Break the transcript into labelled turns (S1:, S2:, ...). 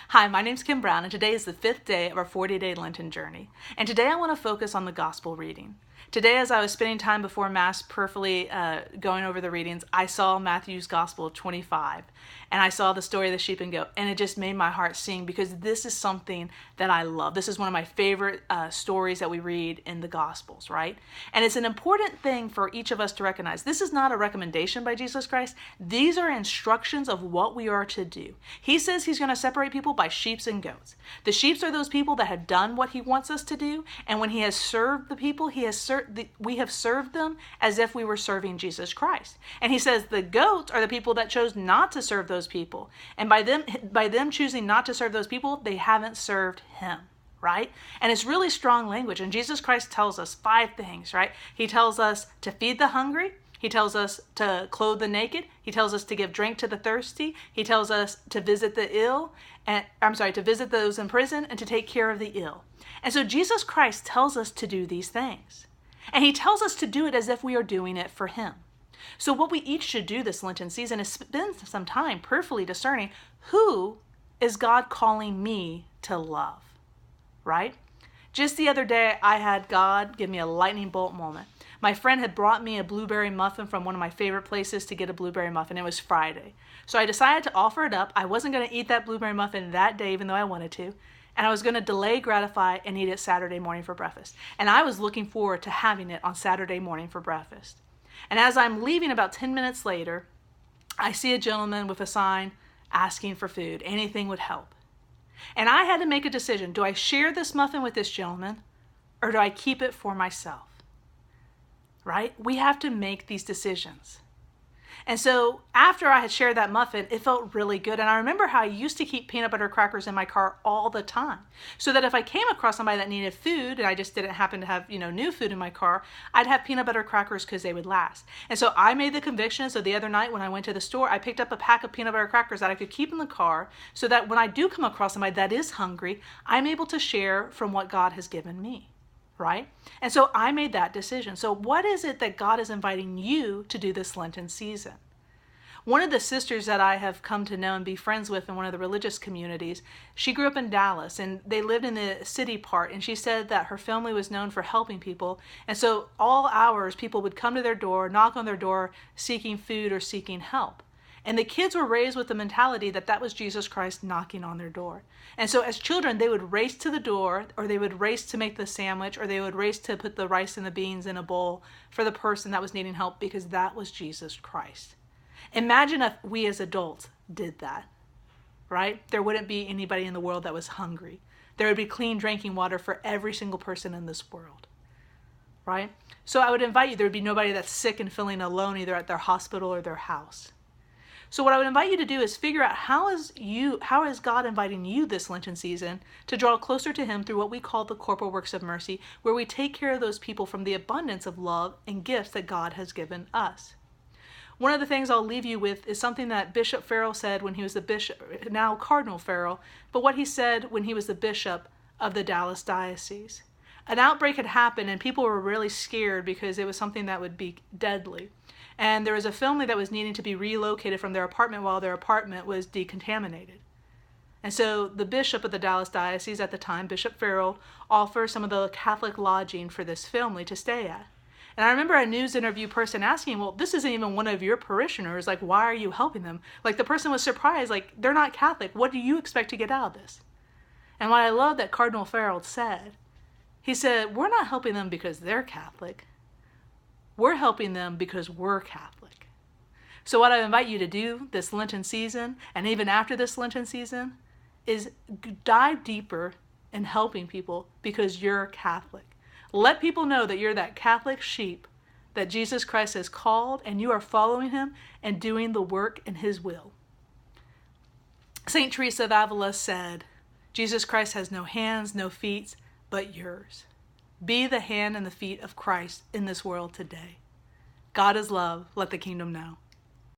S1: Hi, my name's Kim Brown, and today is the 5th day of our 40-day Lenten journey. And today I want to focus on the gospel reading. Today, as I was spending time before Mass prayerfully going over the readings, I saw Matthew's Gospel 25, and I saw the story of the sheep and goat, and it just made my heart sing because this is something that I love. This is one of my favorite stories that we read in the Gospels, right? And it's an important thing for each of us to recognize. This is not a recommendation by Jesus Christ. These are instructions of what we are to do. He says he's going to separate people by sheep and goats. The sheep are those people that have done what he wants us to do, and when he has served the people, we have served them as if we were serving Jesus Christ. And he says the goats are the people that chose not to serve those people. And by them choosing not to serve those people, they haven't served him, right? And it's really strong language. And Jesus Christ tells us 5 things, right? He tells us to feed the hungry. He tells us to clothe the naked. He tells us to give drink to the thirsty. He tells us to visit the ill, to visit those in prison and to take care of the ill. And so Jesus Christ tells us to do these things. And he tells us to do it as if we are doing it for him. So what we each should do this Lenten season is spend some time prayerfully discerning who is God calling me to love, right? Just the other day, I had God give me a lightning bolt moment. My friend had brought me a blueberry muffin from one of my favorite places to get a blueberry muffin. It was Friday. So I decided to offer it up. I wasn't going to eat that blueberry muffin that day, even though I wanted to. And I was going to delay gratify and eat it Saturday morning for breakfast. And I was looking forward to having it on Saturday morning for breakfast. And as I'm leaving about 10 minutes later, I see a gentleman with a sign asking for food. Anything would help. And I had to make a decision. Do I share this muffin with this gentleman or do I keep it for myself? Right? We have to make these decisions. And so after I had shared that muffin, it felt really good. And I remember how I used to keep peanut butter crackers in my car all the time. So that if I came across somebody that needed food and I just didn't happen to have, new food in my car, I'd have peanut butter crackers because they would last. And so I made the conviction. So the other night when I went to the store, I picked up a pack of peanut butter crackers that I could keep in the car so that when I do come across somebody that is hungry, I'm able to share from what God has given me. Right? And so I made that decision. So what is it that God is inviting you to do this Lenten season? One of the sisters that I have come to know and be friends with in one of the religious communities, she grew up in Dallas and they lived in the city part, and she said that her family was known for helping people. And so all hours people would come to their door, knock on their door, seeking food or seeking help. And the kids were raised with the mentality that that was Jesus Christ knocking on their door. And so as children, they would race to the door, or they would race to make the sandwich, or they would race to put the rice and the beans in a bowl for the person that was needing help because that was Jesus Christ. Imagine if we as adults did that, right? There wouldn't be anybody in the world that was hungry. There would be clean drinking water for every single person in this world, right? So I would invite you, there would be nobody that's sick and feeling alone either at their hospital or their house. So what I would invite you to do is figure out how is God inviting you this Lenten season to draw closer to him through what we call the corporal works of mercy, where we take care of those people from the abundance of love and gifts that God has given us. One of the things I'll leave you with is something that Bishop Farrell said when he was the bishop, now Cardinal Farrell, but what he said when he was the bishop of the Dallas diocese. An outbreak had happened and people were really scared because it was something that would be deadly. And there was a family that was needing to be relocated from their apartment while their apartment was decontaminated. And so the bishop of the Dallas diocese at the time, Bishop Farrell, offered some of the Catholic lodging for this family to stay at. And I remember a news interview person asking, well, this isn't even one of your parishioners. Like, why are you helping them? Like, the person was surprised. Like, they're not Catholic. What do you expect to get out of this? And what I love that Cardinal Farrell said, he said, we're not helping them because they're Catholic. We're helping them because we're Catholic. So what I invite you to do this Lenten season, and even after this Lenten season, is dive deeper in helping people because you're Catholic. Let people know that you're that Catholic sheep that Jesus Christ has called, and you are following him and doing the work in his will. St. Teresa of Avila said, Jesus Christ has no hands, no feet, but yours. Be the hand and the feet of Christ in this world today. God is love. Let the kingdom know.